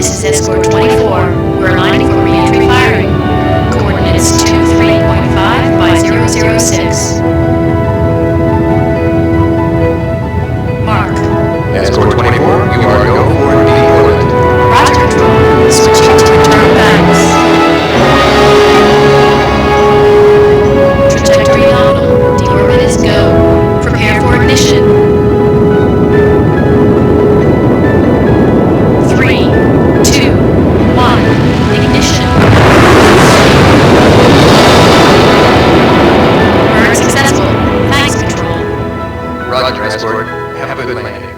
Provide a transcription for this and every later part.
This is escort 24. We're aligning for re-entry firing. Coordinates 23.5 by 006. Mark. Escort 24, you are go for deorbit. Roger, control. Switching to internal banks. Trajectory nominal. Deorbit is go. Prepare for ignition. 3, 2, 1. Ignition. Burn successful. Thanks, control. Roger, escort. Have a good landing.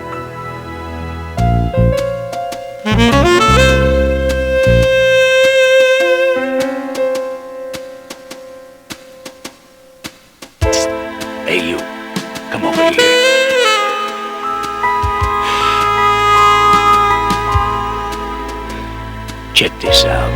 Hey, you. Come over here. Check this out.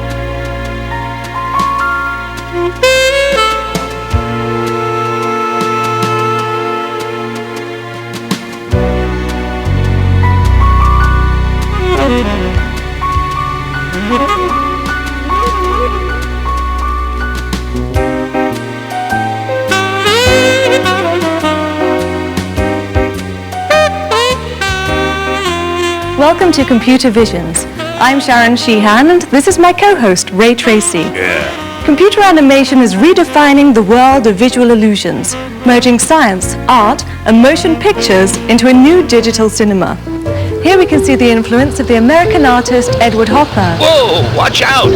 Welcome to Computer Visions. I'm Sharon Sheehan, and this is my co-host, Ray Tracy. Yeah. Computer animation is redefining the world of visual illusions, merging science, art, and motion pictures into a new digital cinema. Here we can see the influence of the American artist Edward Hopper. Whoa, watch out!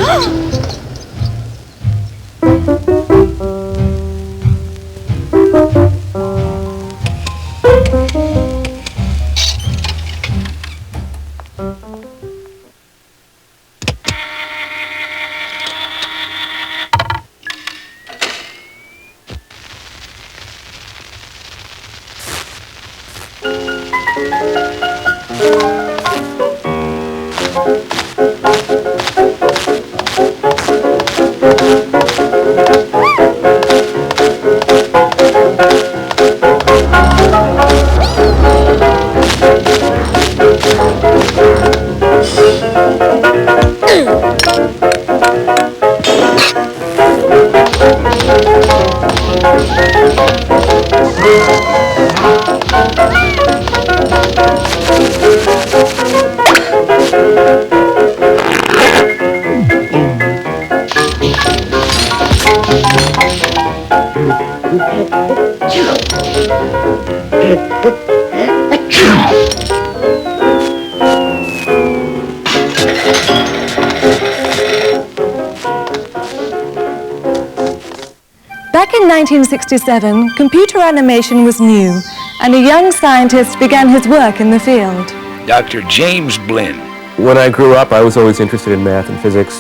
Back in 1967, computer animation was new, and a young scientist began his work in the field. Dr. James Blinn. When I grew up, I was always interested in math and physics.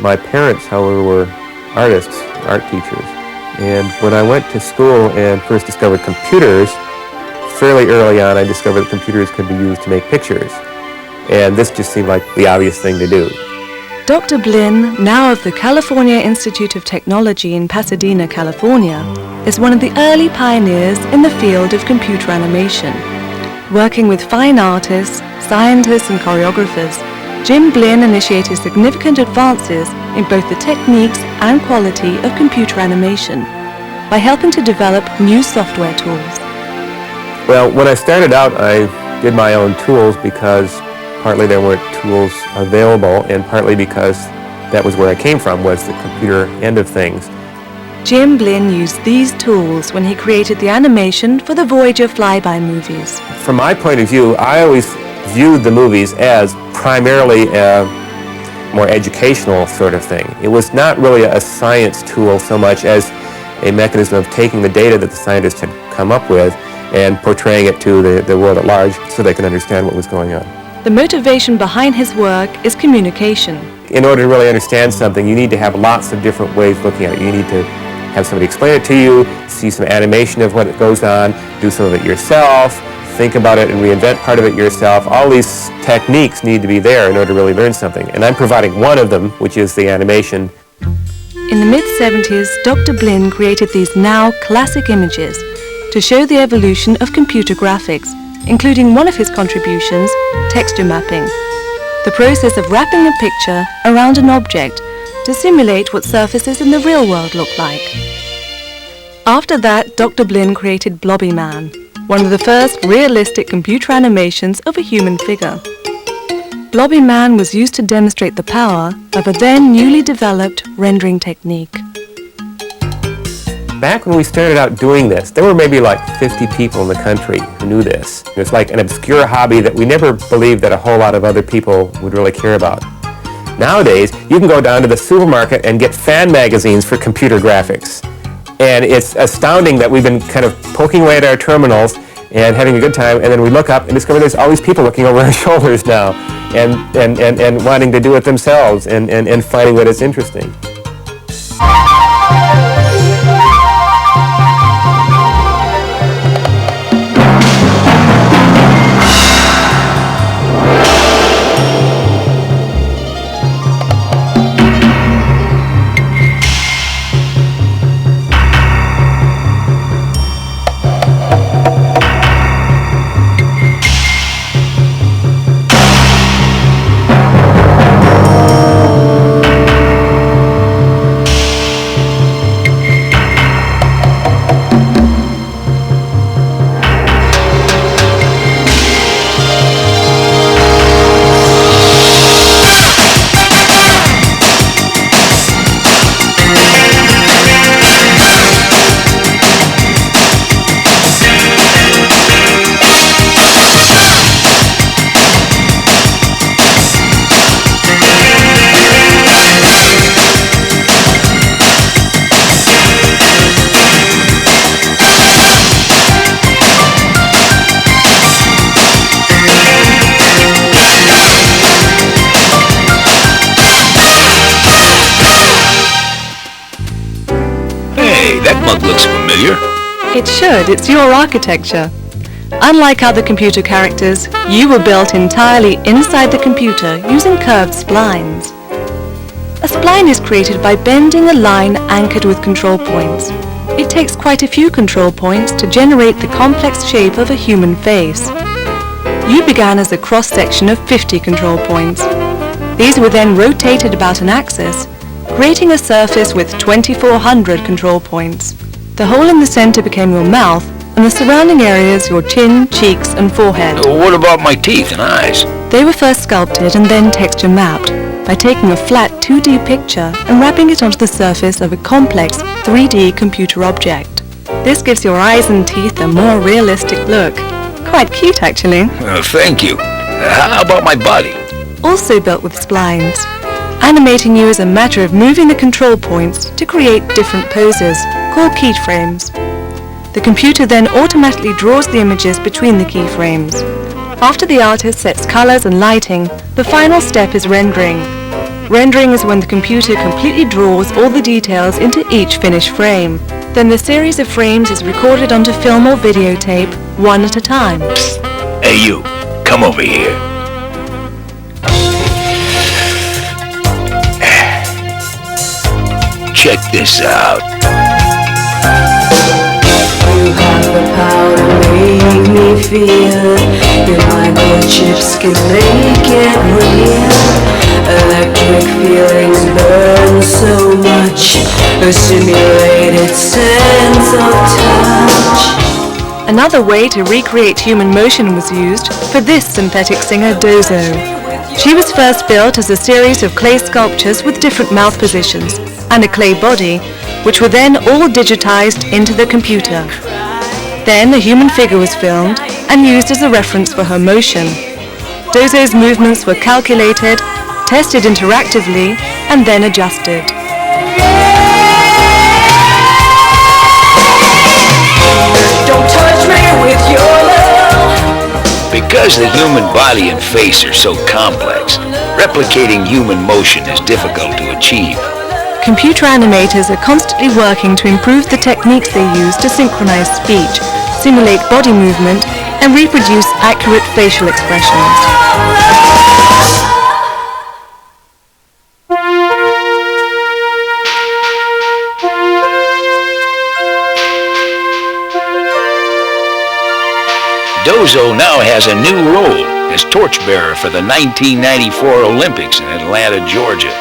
My parents, however, were artists, art teachers. And when I went to school and first discovered computers, fairly early on I discovered that computers could be used to make pictures. And this just seemed like the obvious thing to do. Dr. Blinn, now of the California Institute of Technology in Pasadena, California, is one of the early pioneers in the field of computer animation. Working with fine artists, scientists and choreographers, Jim Blinn initiated significant advances in both the techniques and quality of computer animation by helping to develop new software tools. Well, when I started out, I did my own tools because partly there weren't tools available, and partly because that was where I came from, was the computer end of things. Jim Blinn used these tools when he created the animation for the Voyager flyby movies. From my point of view, I always viewed the movies as primarily a more educational sort of thing. It was not really a science tool so much as a mechanism of taking the data that the scientists had come up with and portraying it to the world at large so they can understand what was going on. The motivation behind his work is communication. In order to really understand something, you need to have lots of different ways of looking at it. You need to have somebody explain it to you, see some animation of what goes on, do some of it yourself, think about it and reinvent part of it yourself. All these techniques need to be there in order to really learn something. And I'm providing one of them, which is the animation. In the mid-70s, Dr. Blinn created these now classic images to show the evolution of computer graphics, including one of his contributions, texture mapping. the process of wrapping a picture around an object to simulate what surfaces in the real world look like. After that, Dr. Blinn created Blobby Man, one of the first realistic computer animations of a human figure. Blobby Man was used to demonstrate the power of a then newly developed rendering technique. Back when we started out doing this, there were maybe like 50 people in the country who knew this. It was like an obscure hobby that we never believed that a whole lot of other people would really care about. Nowadays, you can go down to the supermarket and get fan magazines for computer graphics. And it's astounding that we've been kind of poking away at our terminals and having a good time, and then we look up and discover there's all these people looking over our shoulders now and wanting to do it themselves and finding that it's interesting. That mug looks familiar. It should, it's your architecture. Unlike other computer characters, you were built entirely inside the computer using curved splines. A spline is created by bending a line anchored with control points. It takes quite a few control points to generate the complex shape of a human face. You began as a cross-section of 50 control points. These were then rotated about an axis, creating a surface with 2,400 control points. The hole in the center became your mouth, and the surrounding areas your chin, cheeks, and forehead. What about my teeth and eyes? They were first sculpted and then texture mapped by taking a flat 2D picture and wrapping it onto the surface of a complex 3D computer object. This gives your eyes and teeth a more realistic look. Quite cute, actually. Thank you. How about my body? Also built with splines. Animating you is a matter of moving the control points to create different poses, called keyframes. The computer then automatically draws the images between the keyframes. After the artist sets colors and lighting, the final step is rendering. Rendering is when the computer completely draws all the details into each finished frame. Then the series of frames is recorded onto film or videotape, one at a time. Hey you, come over here. Check this out. You have the power to make me feel. Your microchips can make it real. Electric feelings burn so much. A simulated sense of touch. Another way to recreate human motion was used for this synthetic singer Dozo. She was first built as a series of clay sculptures with different mouth positions and a clay body, which were then all digitized into the computer. Then a human figure was filmed and used as a reference for her motion. Dozo's movements were calculated, tested interactively, and then adjusted. Don't touch me with your love. Because the human body and face are so complex, replicating human motion is difficult to achieve. Computer animators are constantly working to improve the techniques they use to synchronize speech, simulate body movement, and reproduce accurate facial expressions. Dozo now has a new role as torchbearer for the 1994 Olympics in Atlanta, Georgia.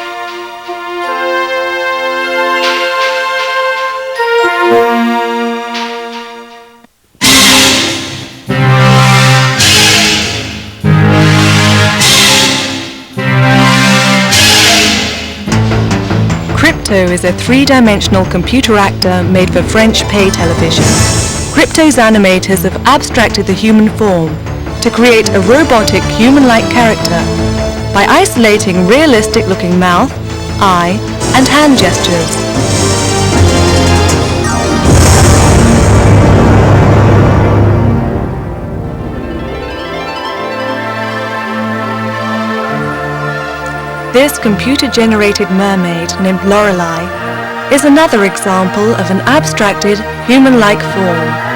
Crypto is a three-dimensional computer actor made for French pay television. Crypto's animators have abstracted the human form to create a robotic, human-like character by isolating realistic-looking mouth, eye, and hand gestures. This computer-generated mermaid named Lorelei is another example of an abstracted, human-like form.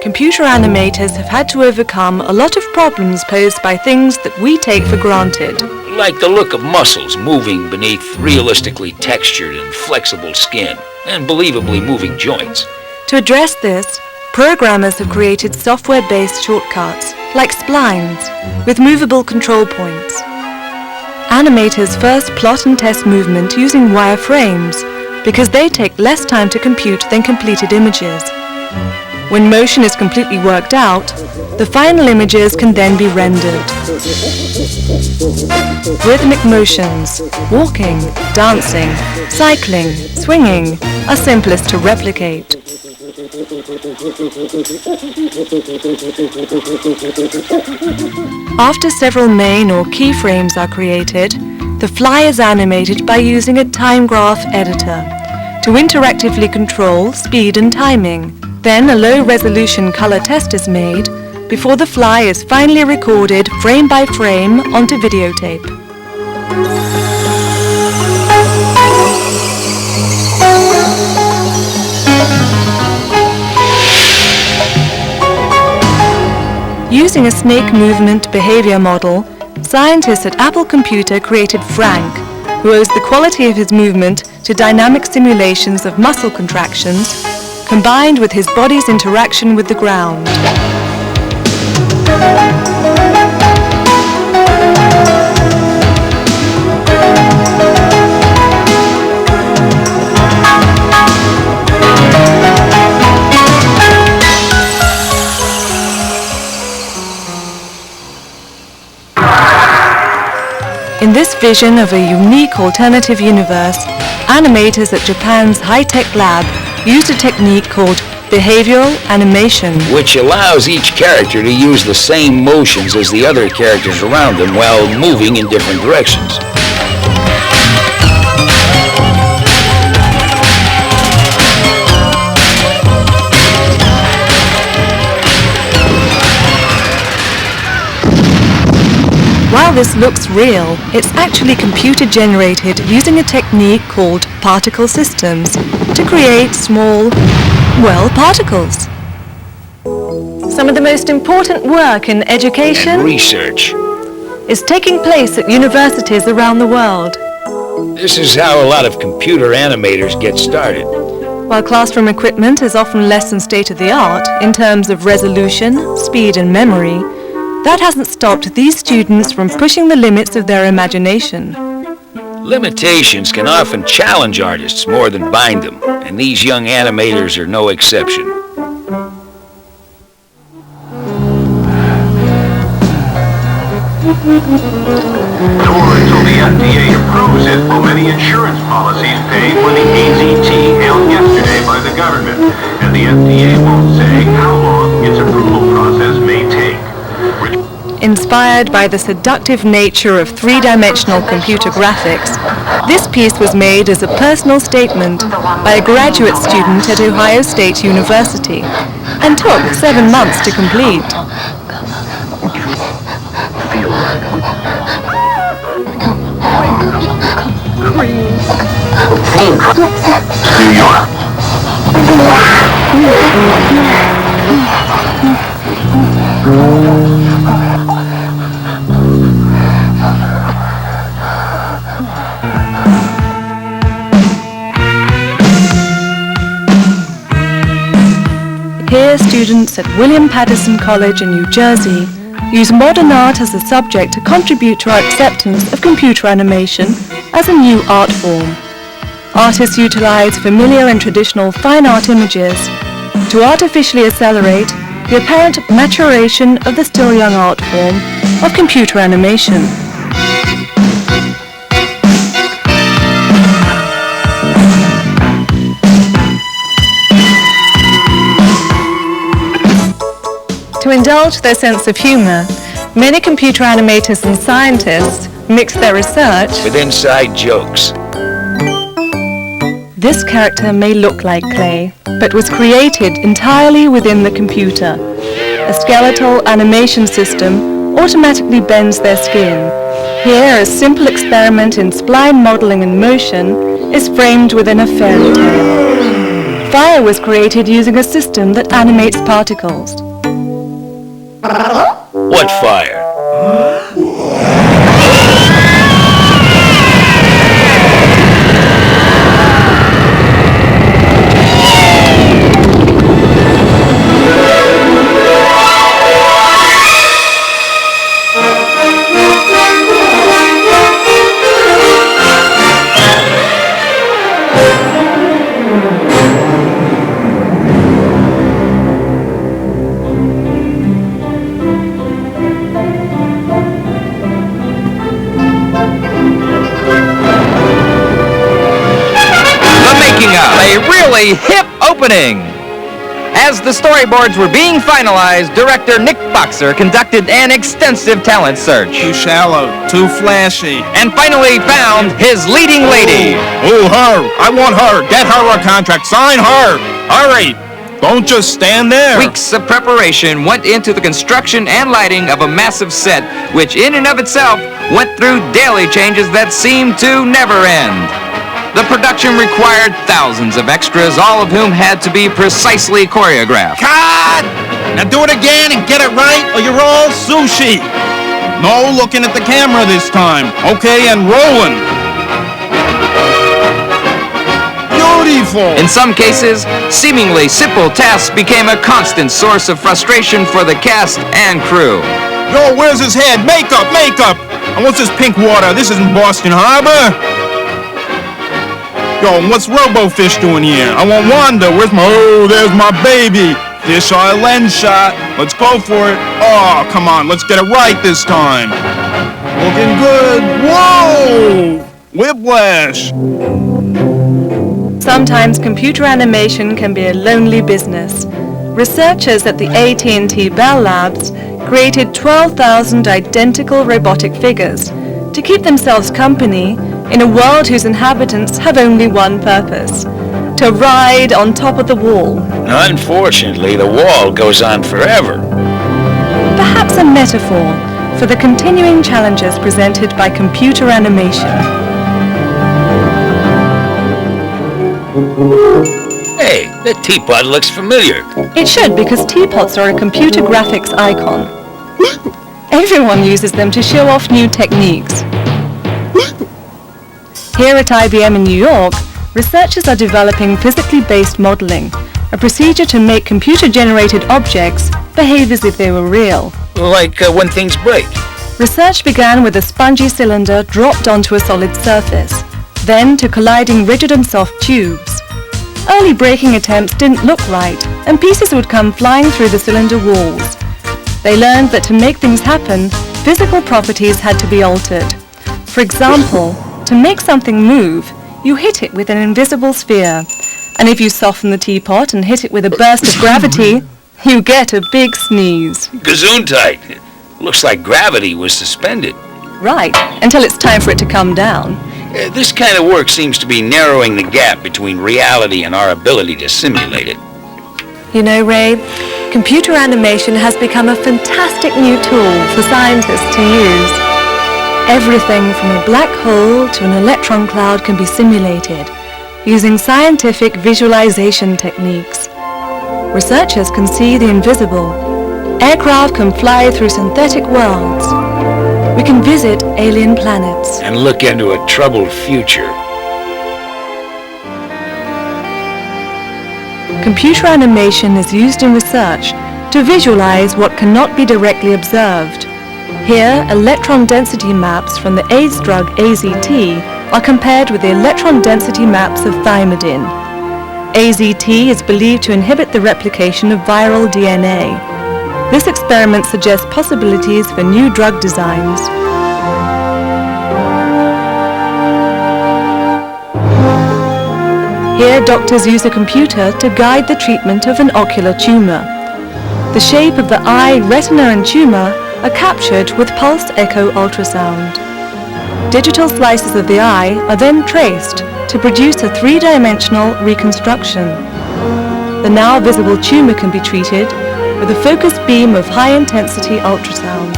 Computer animators have had to overcome a lot of problems posed by things that we take for granted. Like the look of muscles moving beneath realistically textured and flexible skin, and believably moving joints. To address this, programmers have created software-based shortcuts, like splines, with movable control points. Animators first plot and test movement using wireframes, because they take less time to compute than completed images. When motion is completely worked out, the final images can then be rendered. Rhythmic motions, walking, dancing, cycling, swinging, are simplest to replicate. After several main or keyframes are created, the fly is animated by using a time graph editor to interactively control speed and timing. Then a low-resolution color test is made before the fly is finally recorded frame by frame onto videotape. Using a snake movement behavior model, scientists at Apple Computer created Frank, who owes the quality of his movement to dynamic simulations of muscle contractions combined with his body's interaction with the ground. In this vision of a unique alternative universe, animators at Japan's high-tech lab used a technique called behavioral animation, which allows each character to use the same motions as the other characters around them while moving in different directions. While this looks real, it's actually computer-generated using a technique called particle systems to create small, particles. Some of the most important work in education And research. is taking place at universities around the world. This is how a lot of computer animators get started. While classroom equipment is often less than state-of-the-art in terms of resolution, speed and memory, that hasn't stopped these students from pushing the limits of their imagination. Limitations can often challenge artists more than bind them, and these young animators are no exception. Or until the FDA approves it, will many insurance policies pay for the AZT hailed yesterday by the government, and the FDA won't say how long its approval process may take. Inspired by the seductive nature of three-dimensional computer graphics, this piece was made as a personal statement by a graduate student at Ohio State University and took 7 months to complete. New York. Here, students at William Paterson College in New Jersey use modern art as a subject to contribute to our acceptance of computer animation as a new art form. Artists utilize familiar and traditional fine art images to artificially accelerate the apparent maturation of the still young art form of computer animation. To indulge their sense of humor, many computer animators and scientists mix their research With inside jokes. This character may look like clay, but was created entirely within the computer. A skeletal animation system automatically bends their skin. Here, a simple experiment in spline modeling and motion is framed within a fairy tale. Fire was created using a system that animates particles. What fire? A really hip opening. As the storyboards were being finalized, director Nick Boxer conducted an extensive talent search. Too shallow, too flashy. And finally found his leading lady. Oh, her. I want her. Get her a contract. Sign her. Hurry. Don't just stand there. Weeks of preparation went into the construction and lighting of a massive set, which in and of itself went through daily changes that seemed to never end. The production required thousands of extras, all of whom had to be precisely choreographed. Cut! Now do it again and get it right, or you're all sushi. No looking at the camera this time. Okay, and rolling. Beautiful. In some cases, seemingly simple tasks became a constant source of frustration for the cast and crew. Yo, where's his head? Makeup, makeup. And what's this pink water? This isn't Boston Harbor. Yo, and what's Robofish doing here? I want Wanda. Where's my... Oh, there's my baby. Fish eye lens shot. Let's go for it. Oh, come on. Let's get it right this time. Looking good. Whoa! Whiplash. Sometimes computer animation can be a lonely business. Researchers at the AT&T Bell Labs created 12,000 identical robotic figures to keep themselves company in a world whose inhabitants have only one purpose: to ride on top of the wall. Unfortunately, the wall goes on forever. Perhaps a metaphor for the continuing challenges presented by computer animation. Hey, the teapot looks familiar. It should, because teapots are a computer graphics icon. Everyone uses them to show off new techniques. Here at IBM in New York, researchers are developing physically based modeling, a procedure to make computer-generated objects behave as if they were real. Like when things break. Research began with a spongy cylinder dropped onto a solid surface, then to colliding rigid and soft tubes. Early breaking attempts didn't look right, and pieces would come flying through the cylinder walls. They learned that to make things happen, physical properties had to be altered. For example, to make something move, you hit it with an invisible sphere. And if you soften the teapot and hit it with a burst of gravity, you get a big sneeze. Gesundheit. Looks like gravity was suspended. Right, until it's time for it to come down. This kind of work seems to be narrowing the gap between reality and our ability to simulate it. You know, Ray, computer animation has become a fantastic new tool for scientists to use. Everything from a black hole to an electron cloud can be simulated using scientific visualization techniques. Researchers can see the invisible. Aircraft can fly through synthetic worlds. We can visit alien planets. And look into a troubled future. Computer animation is used in research to visualize what cannot be directly observed. Here, electron density maps from the AIDS drug AZT are compared with the electron density maps of thymidine. AZT is believed to inhibit the replication of viral DNA. This experiment suggests possibilities for new drug designs. Here, doctors use a computer to guide the treatment of an ocular tumor. The shape of the eye, retina and tumor are captured with pulsed echo ultrasound. Digital slices of the eye are then traced to produce a three-dimensional reconstruction. The now visible tumor can be treated with a focused beam of high-intensity ultrasound.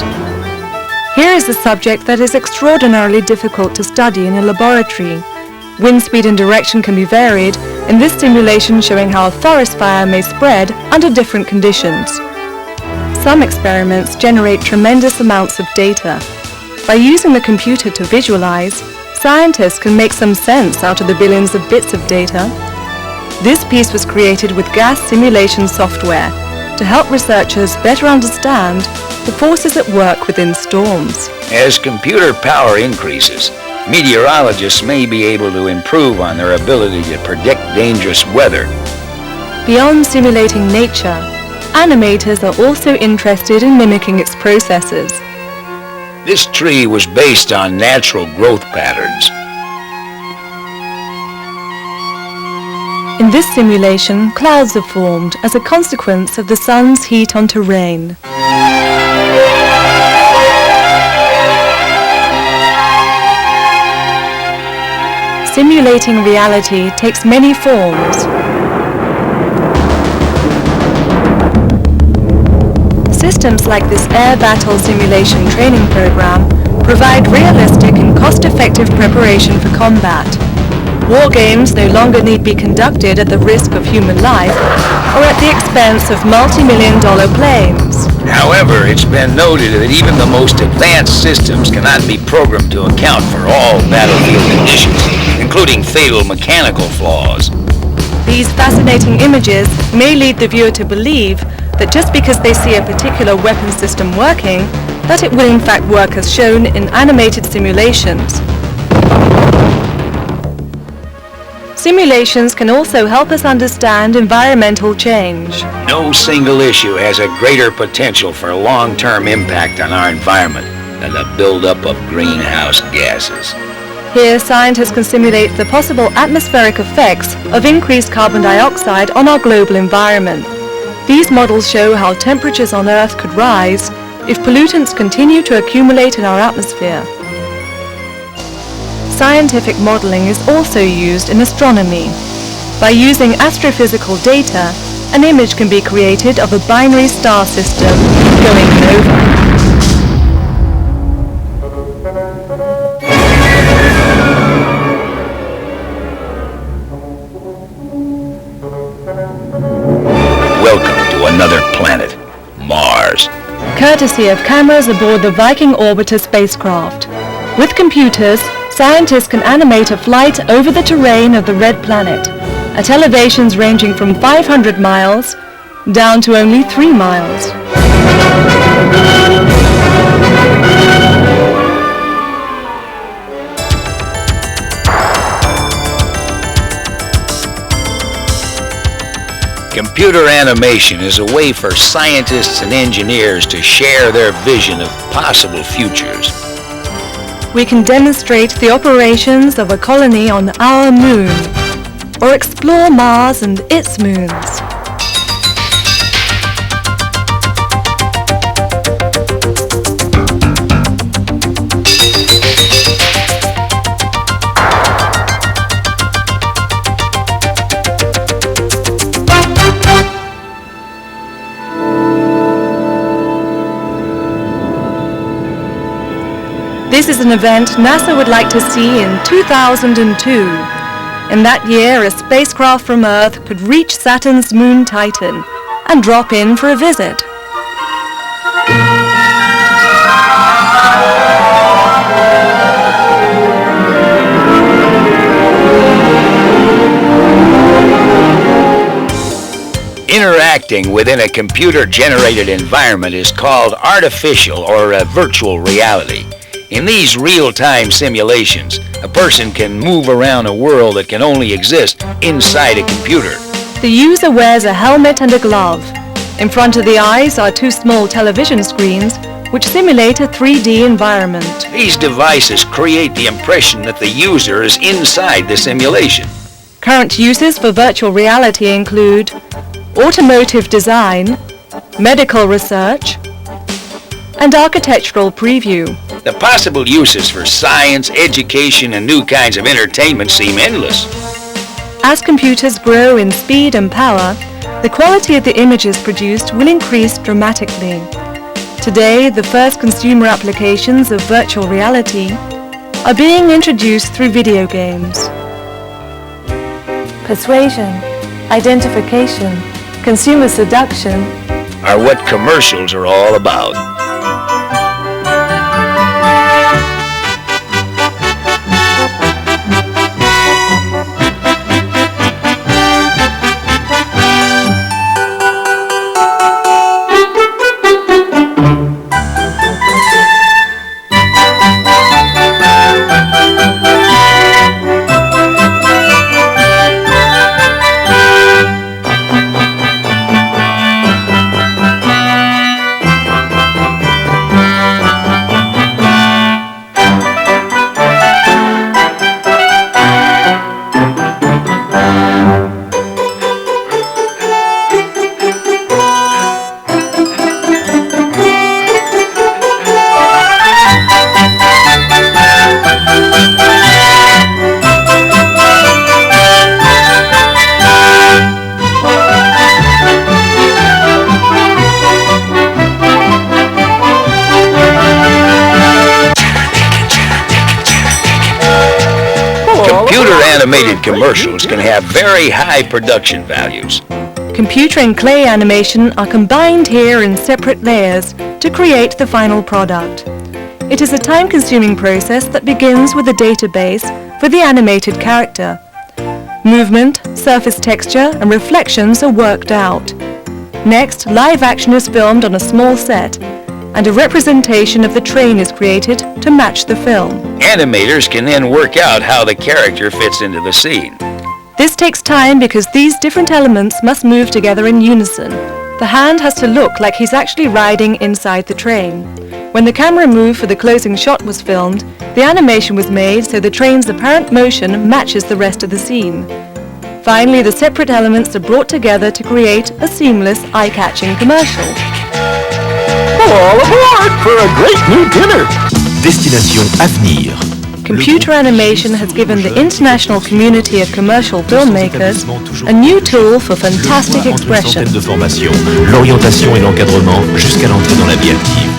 Here is a subject that is extraordinarily difficult to study in a laboratory. Wind speed and direction can be varied, in this simulation showing how a forest fire may spread under different conditions. Some experiments generate tremendous amounts of data. By using the computer to visualize, scientists can make some sense out of the billions of bits of data. This piece was created with gas simulation software to help researchers better understand the forces at work within storms. As computer power increases, meteorologists may be able to improve on their ability to predict dangerous weather. Beyond simulating nature, animators are also interested in mimicking its processes. This tree was based on natural growth patterns. In this simulation, clouds are formed as a consequence of the sun's heat onto rain. Simulating reality takes many forms. Systems like this air battle simulation training program provide realistic and cost-effective preparation for combat. War games no longer need be conducted at the risk of human life or at the expense of multi-million-dollar planes. However, it's been noted that even the most advanced systems cannot be programmed to account for all battlefield conditions, including fatal mechanical flaws. These fascinating images may lead the viewer to believe that just because they see a particular weapon system working, that it will in fact work as shown in animated simulations. Simulations can also help us understand environmental change. No single issue has a greater potential for long-term impact on our environment than the buildup of greenhouse gases. Here, scientists can simulate the possible atmospheric effects of increased carbon dioxide on our global environment. These models show how temperatures on Earth could rise if pollutants continue to accumulate in our atmosphere. Scientific modeling is also used in astronomy. By using astrophysical data, an image can be created of a binary star system going nova. Welcome to another planet, Mars. Courtesy of cameras aboard the Viking orbiter spacecraft. With computers, scientists can animate a flight over the terrain of the red planet at elevations ranging from 500 miles down to only 3 miles. Computer animation is a way for scientists and engineers to share their vision of possible futures. We can demonstrate the operations of a colony on our moon, or explore Mars and its moons. This is an event NASA would like to see in 2002. In that year, a spacecraft from Earth could reach Saturn's moon Titan and drop in for a visit. Interacting within a computer-generated environment is called artificial or virtual reality. In these real-time simulations, a person can move around a world that can only exist inside a computer. The user wears a helmet and a glove. In front of the eyes are two small television screens which simulate a 3D environment. These devices create the impression that the user is inside the simulation. Current uses for virtual reality include automotive design, medical research, and architectural preview. The possible uses for science, education, and new kinds of entertainment seem endless. As computers grow in speed and power, the quality of the images produced will increase dramatically. Today, the first consumer applications of virtual reality are being introduced through video games. Persuasion, identification, consumer seduction are what commercials are all about. Computer-animated commercials can have very high production values. Computer and clay animation are combined here in separate layers to create the final product. It is a time-consuming process that begins with a database for the animated character. Movement, surface texture, and reflections are worked out. Next, live action is filmed on a small set, and a representation of the train is created to match the film. Animators can then work out how the character fits into the scene. This takes time because these different elements must move together in unison. The hand has to look like he's actually riding inside the train. When the camera move for the closing shot was filmed, the animation was made so the train's apparent motion matches the rest of the scene. Finally, the separate elements are brought together to create a seamless, eye-catching commercial. All aboard for a great new dinner! Destination Avenir. Computer animation has given the international community of commercial filmmakers a new tool for fantastic expression. De formation, l'orientation et l'encadrement jusqu'à l'entrée dans la vie active.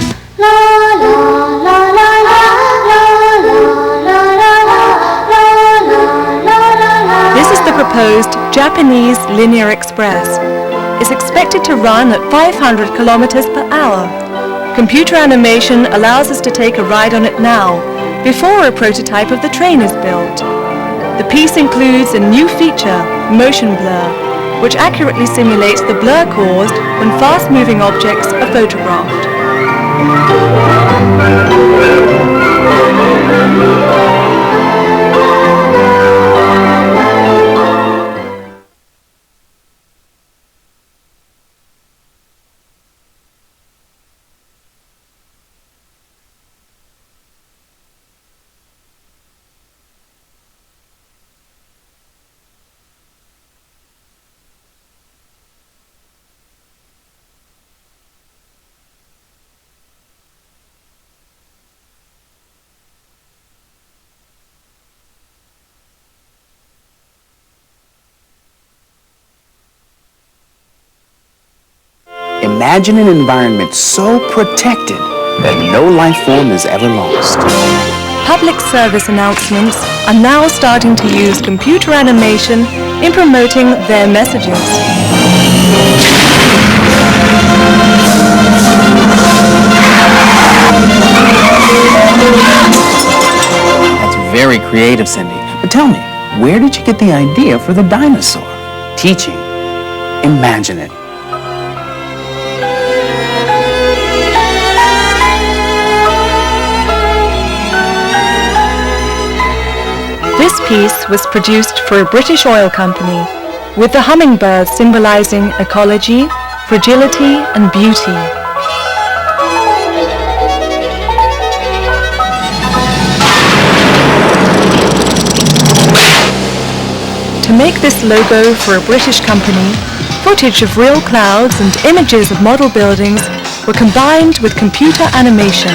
This is the proposed Japanese Linear Express. It's expected to run at 500 kilometers per hour. Computer animation allows us to take a ride on it now, before a prototype of the train is built. The piece includes a new feature, motion blur, which accurately simulates the blur caused when fast-moving objects are photographed. Imagine an environment so protected that no life form is ever lost. Public service announcements are now starting to use computer animation in promoting their messages. That's very creative, Cindy. But tell me, where did you get the idea for the dinosaur? Teaching. Imagine it. This piece was produced for a British oil company, with the hummingbird symbolizing ecology, fragility, and beauty. To make this logo for a British company, footage of real clouds and images of model buildings were combined with computer animation.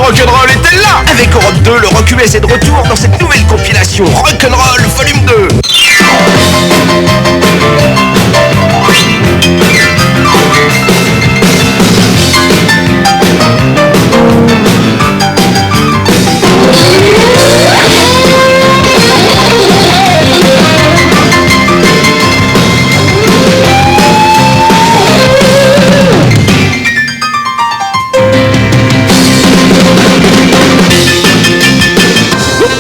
Rock'n'Roll était là. Avec Europe 2, le rock US est de retour dans cette nouvelle compilation Rock'n'Roll Volume 2.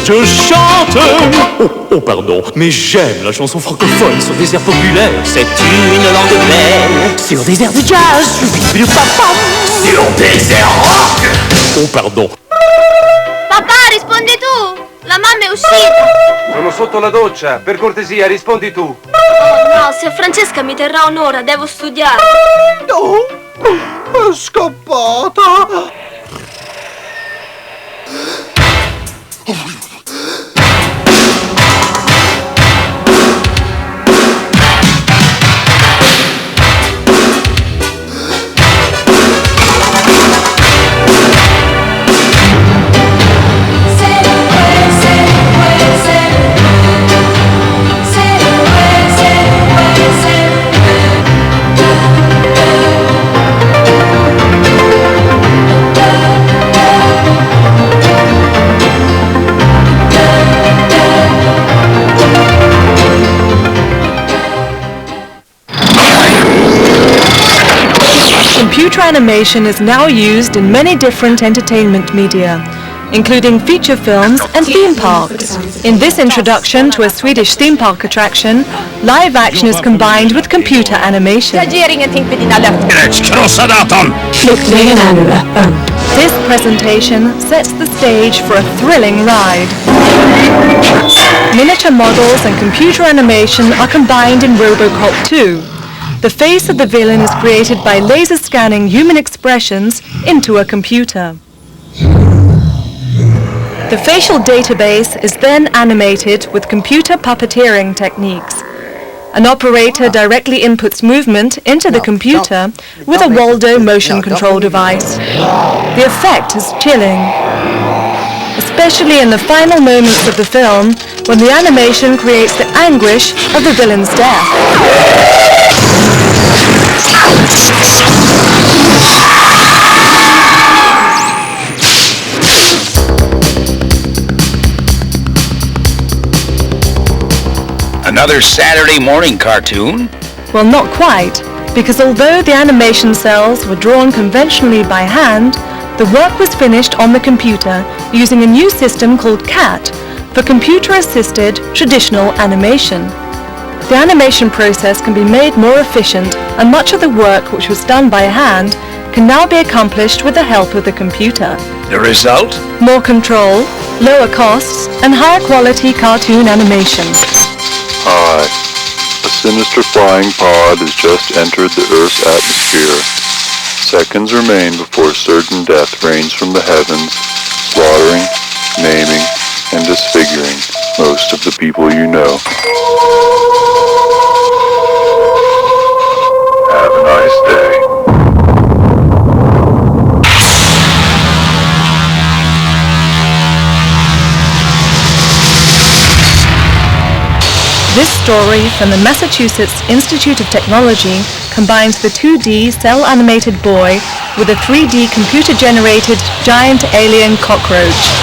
Je chante. Oh pardon, mais j'aime la chanson francophone sur des airs populaires. C'est une langue belle. Sur des airs de jazz. Sur des airs rock. Oh pardon. Papà, rispondi tu! La mamma è uscita! Sono sotto la doccia, per cortesia, rispondi tu. Oh no, se Francesca mi terrà un'ora, devo studiare. No, è scappata. Computer animation is now used in many different entertainment media, including feature films and theme parks. In this introduction to a Swedish theme park attraction, live action is combined with computer animation. This presentation sets the stage for a thrilling ride. Miniature models and computer animation are combined in RoboCop 2. The face of the villain is created by laser scanning human expressions into a computer. The facial database is then animated with computer puppeteering techniques. An operator directly inputs movement into the computer with a Waldo motion control device. The effect is chilling, especially in the final moments of the film when the animation creates the anguish of the villain's death. Another Saturday morning cartoon? Well, not quite, because although the animation cells were drawn conventionally by hand, the work was finished on the computer using a new system called CAT for computer-assisted traditional animation. The animation process can be made more efficient, and much of the work which was done by hand can now be accomplished with the help of the computer. The result? More control, lower costs, and higher quality cartoon animation. Hi. A sinister flying pod has just entered the Earth's atmosphere. Seconds remain before certain death rains from the heavens, slaughtering, maiming, and disfiguring most of the people you know. Have a nice day. This story from the Massachusetts Institute of Technology combines the 2D cell-animated boy with a 3D computer-generated giant alien cockroach.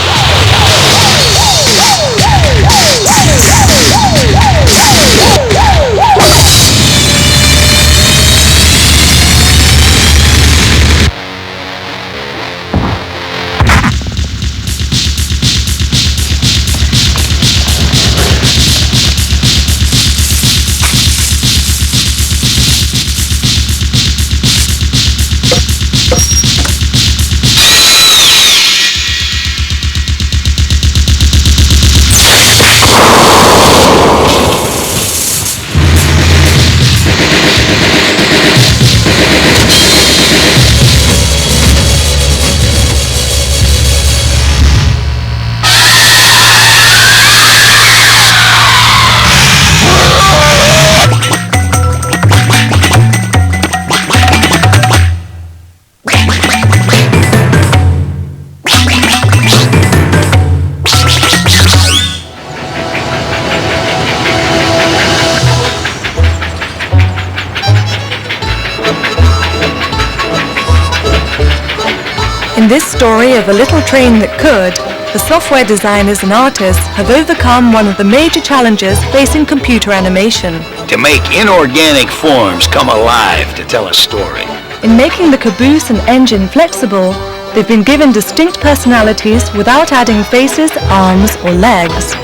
In this story of a little train that could, the software designers and artists have overcome one of the major challenges facing computer animation. To make inorganic forms come alive to tell a story. In making the caboose and engine flexible, they've been given distinct personalities without adding faces, arms, or legs.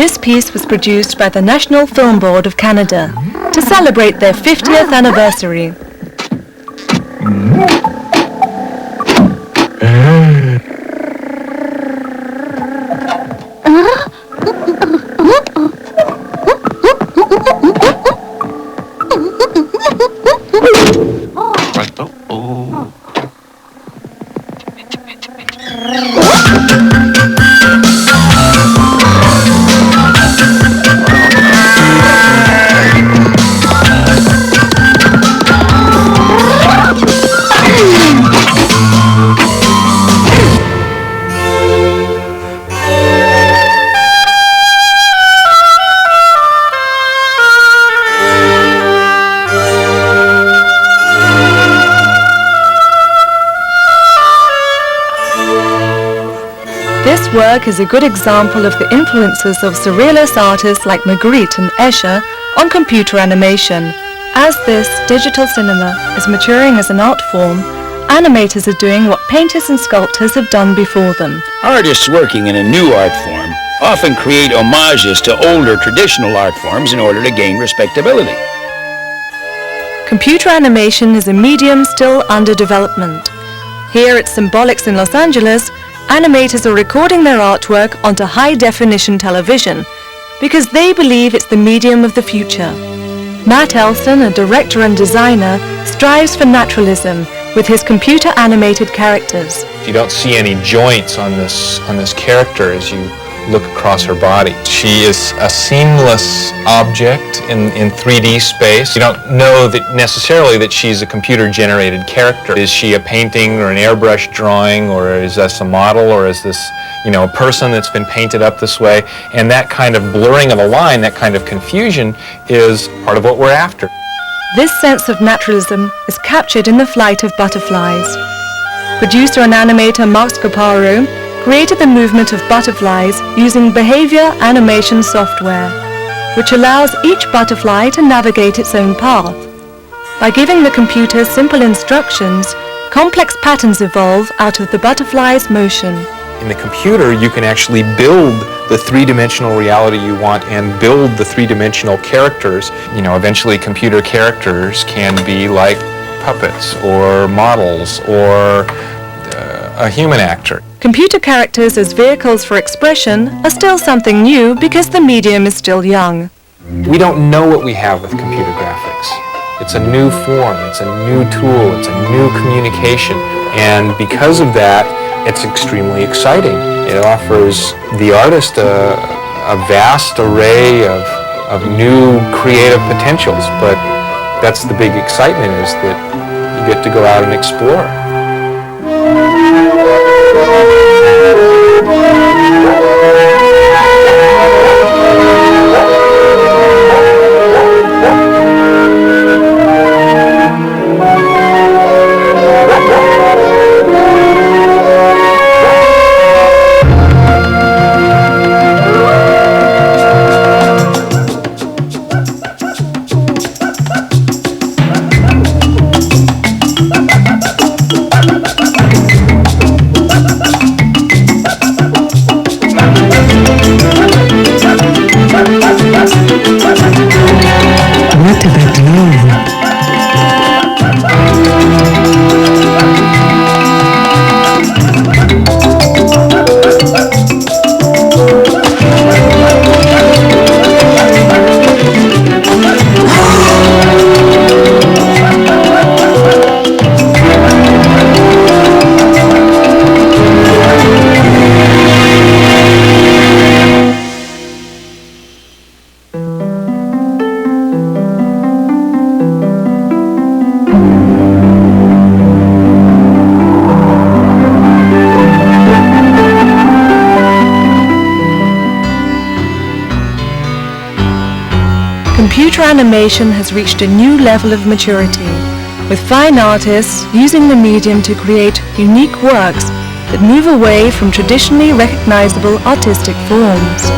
This piece was produced by the National Film Board of Canada to celebrate their 50th anniversary. This work is a good example of the influences of surrealist artists like Magritte and Escher on computer animation. As this digital cinema is maturing as an art form, animators are doing what painters and sculptors have done before them. Artists working in a new art form often create homages to older traditional art forms in order to gain respectability. Computer animation is a medium still under development. Here at Symbolics in Los Angeles, animators are recording their artwork onto high-definition television because they believe it's the medium of the future. Matt Elston, a director and designer, strives for naturalism with his computer-animated characters. You don't see any joints on this character as you look across her body. She is a seamless object in 3D space. You don't know that necessarily that she's a computer-generated character. Is she a painting or an airbrush drawing, or is this a model, or is this, a person that's been painted up this way? And that kind of blurring of the line, that kind of confusion is part of what we're after. This sense of naturalism is captured in the flight of butterflies. Producer and animator Mark Scaparo created the movement of butterflies using behavior animation software, which allows each butterfly to navigate its own path. By giving the computer simple instructions, complex patterns evolve out of the butterfly's motion. In the computer, you can actually build the three-dimensional reality you want and build the three-dimensional characters. Eventually computer characters can be like puppets or models or a human actor. Computer characters as vehicles for expression are still something new because the medium is still young. We don't know what we have with computer graphics. It's a new form, it's a new tool, it's a new communication, and because of that, it's extremely exciting. It offers the artist a vast array of new creative potentials, but that's the big excitement, is that you get to go out and explore. Computer animation has reached a new level of maturity, with fine artists using the medium to create unique works that move away from traditionally recognizable artistic forms.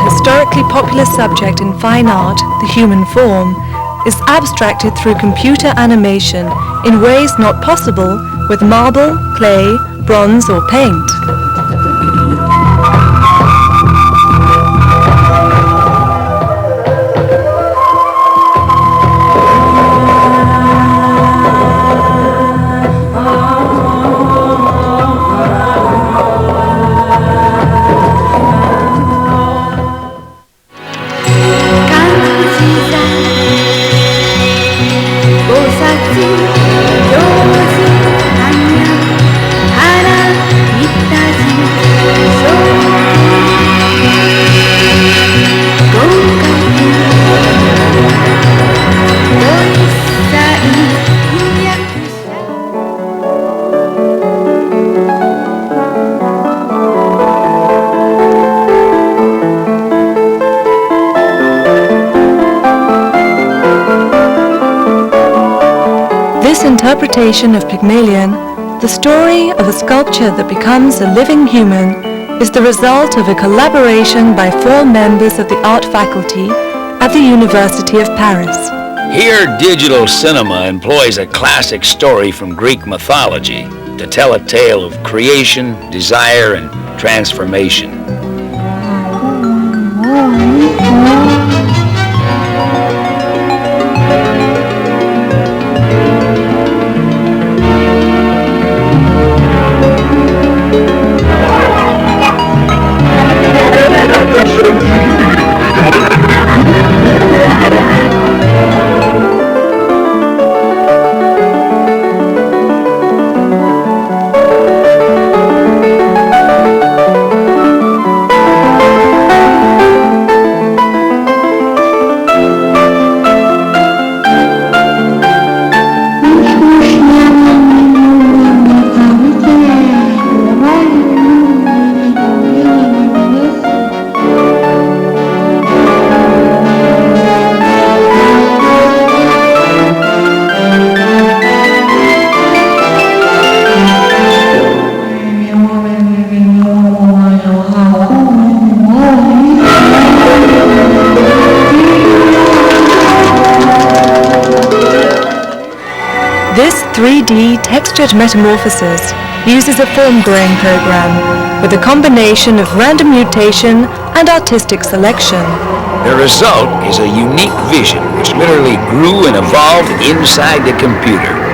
Historically popular subject in fine art, the human form, is abstracted through computer animation in ways not possible with marble, clay, bronze or paint. adaptation of Pygmalion, the story of a sculpture that becomes a living human is the result of a collaboration by 4 members of the art faculty at the University of Paris. Here, digital cinema employs a classic story from Greek mythology to tell a tale of creation, desire, and transformation. This 3D textured metamorphosis uses a form growing program with a combination of random mutation and artistic selection. The result is a unique vision which literally grew and evolved inside the computer.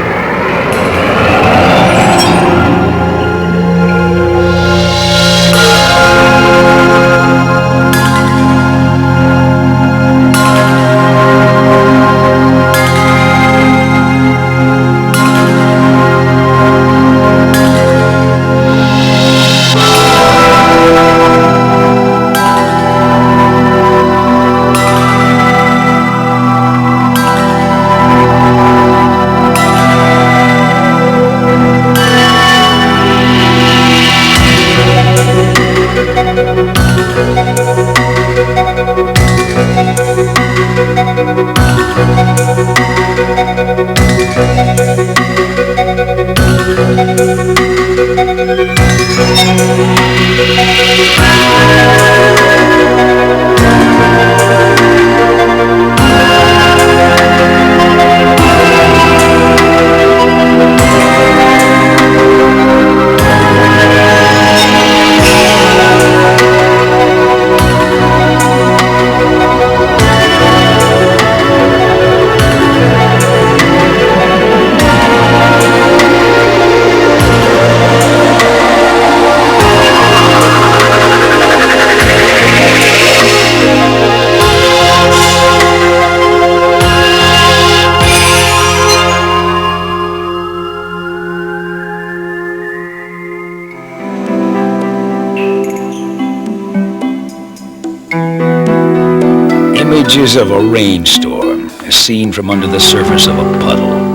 Images of a rainstorm, as seen from under the surface of a puddle.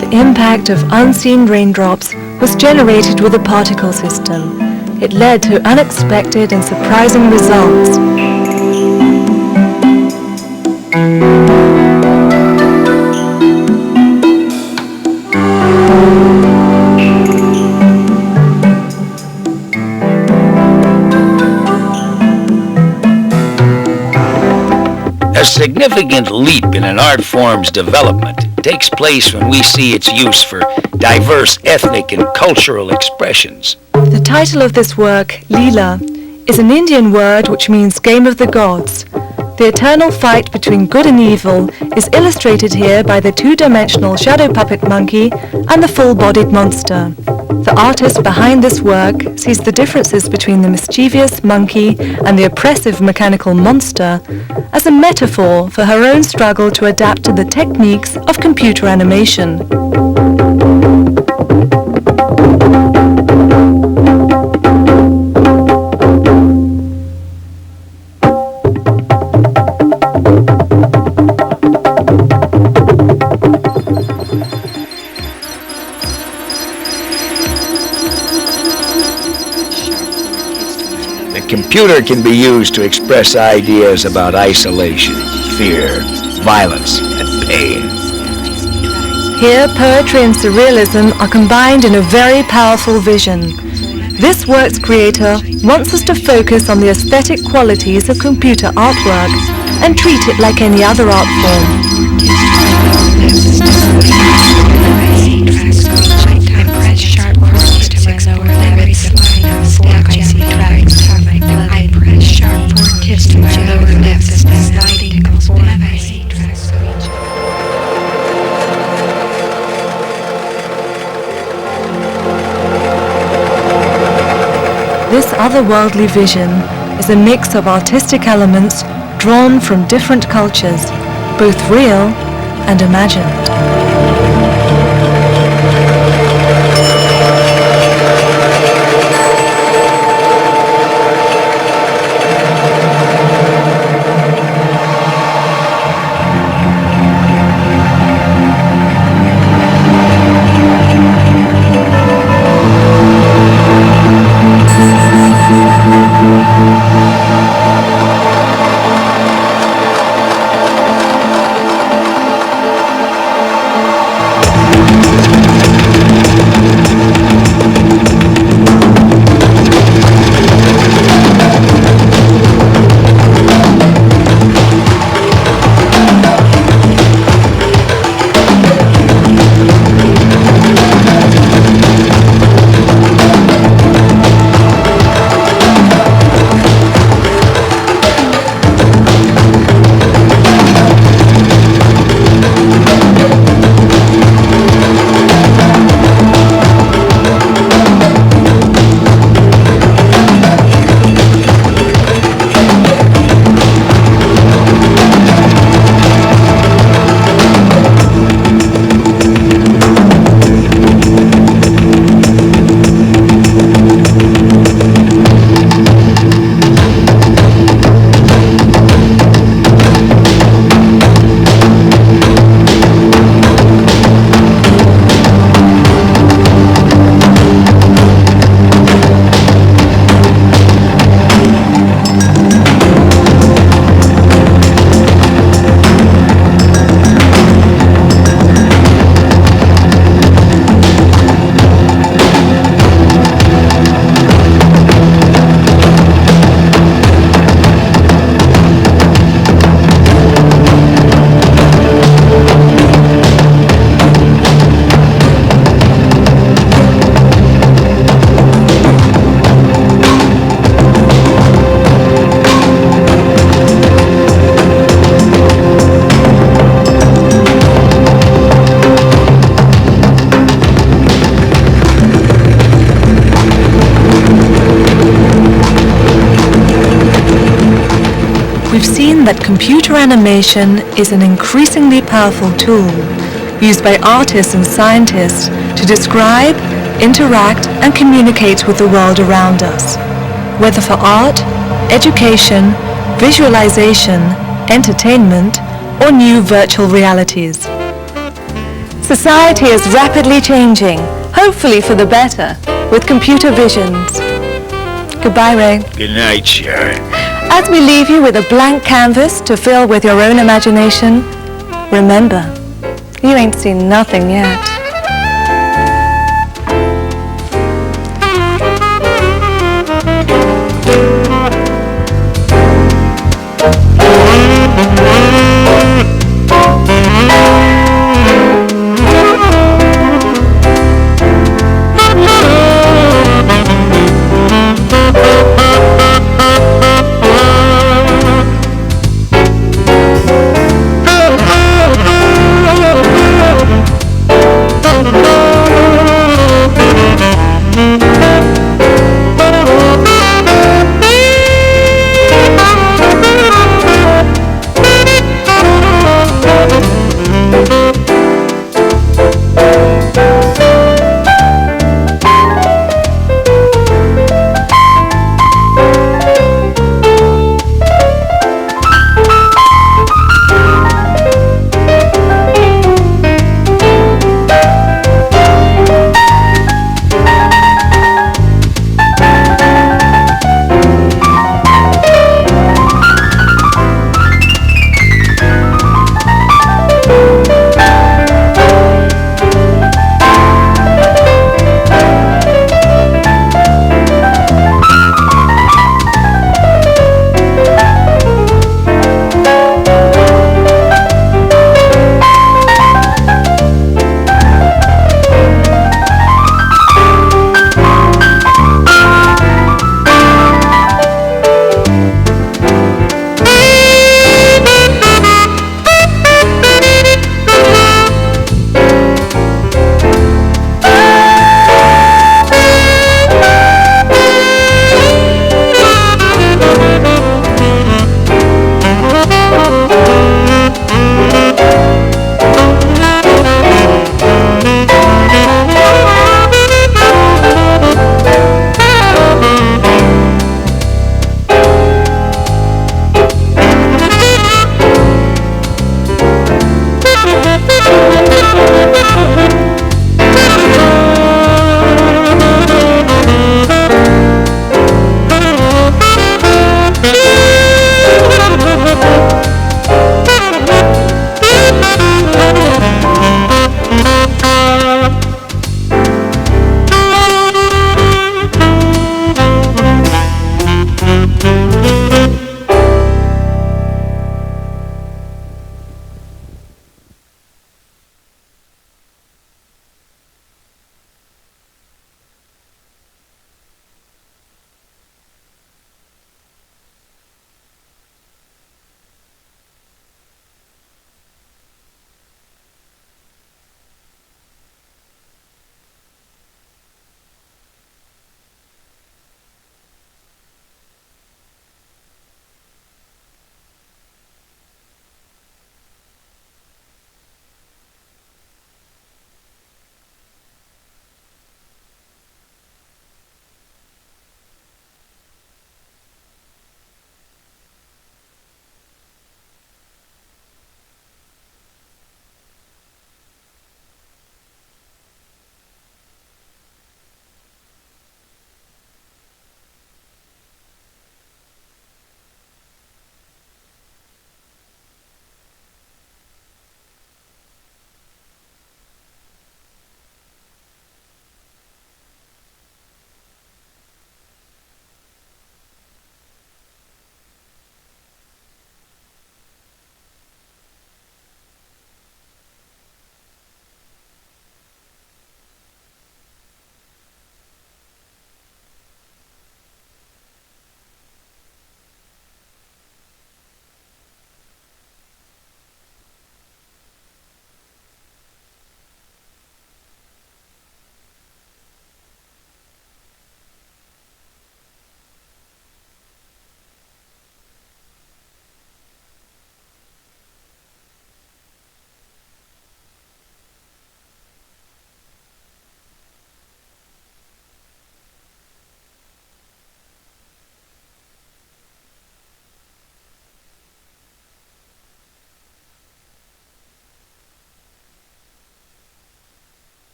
The impact of unseen raindrops was generated with a particle system. It led to unexpected and surprising results. A significant leap in an art form's development takes place when we see its use for diverse ethnic and cultural expressions. The title of this work, Leela, is an Indian word which means game of the gods. The eternal fight between good and evil is illustrated here by the 2-dimensional shadow puppet monkey and the full-bodied monster. The artist behind this work sees the differences between the mischievous monkey and the oppressive mechanical monster as a metaphor for her own struggle to adapt to the techniques of computer animation. The computer can be used to express ideas about isolation, fear, violence, and pain. Here, poetry and surrealism are combined in a very powerful vision. This work's creator wants us to focus on the aesthetic qualities of computer artwork and treat it like any other art form. This otherworldly vision is a mix of artistic elements drawn from different cultures, both real and imagined. We've seen that computer animation is an increasingly powerful tool used by artists and scientists to describe, interact, and communicate with the world around us, whether for art, education, visualization, entertainment, or new virtual realities. Society is rapidly changing, hopefully for the better, with computer visions. Goodbye, Ray. Good night, Sharon. As we leave you with a blank canvas to fill with your own imagination, remember, you ain't seen nothing yet.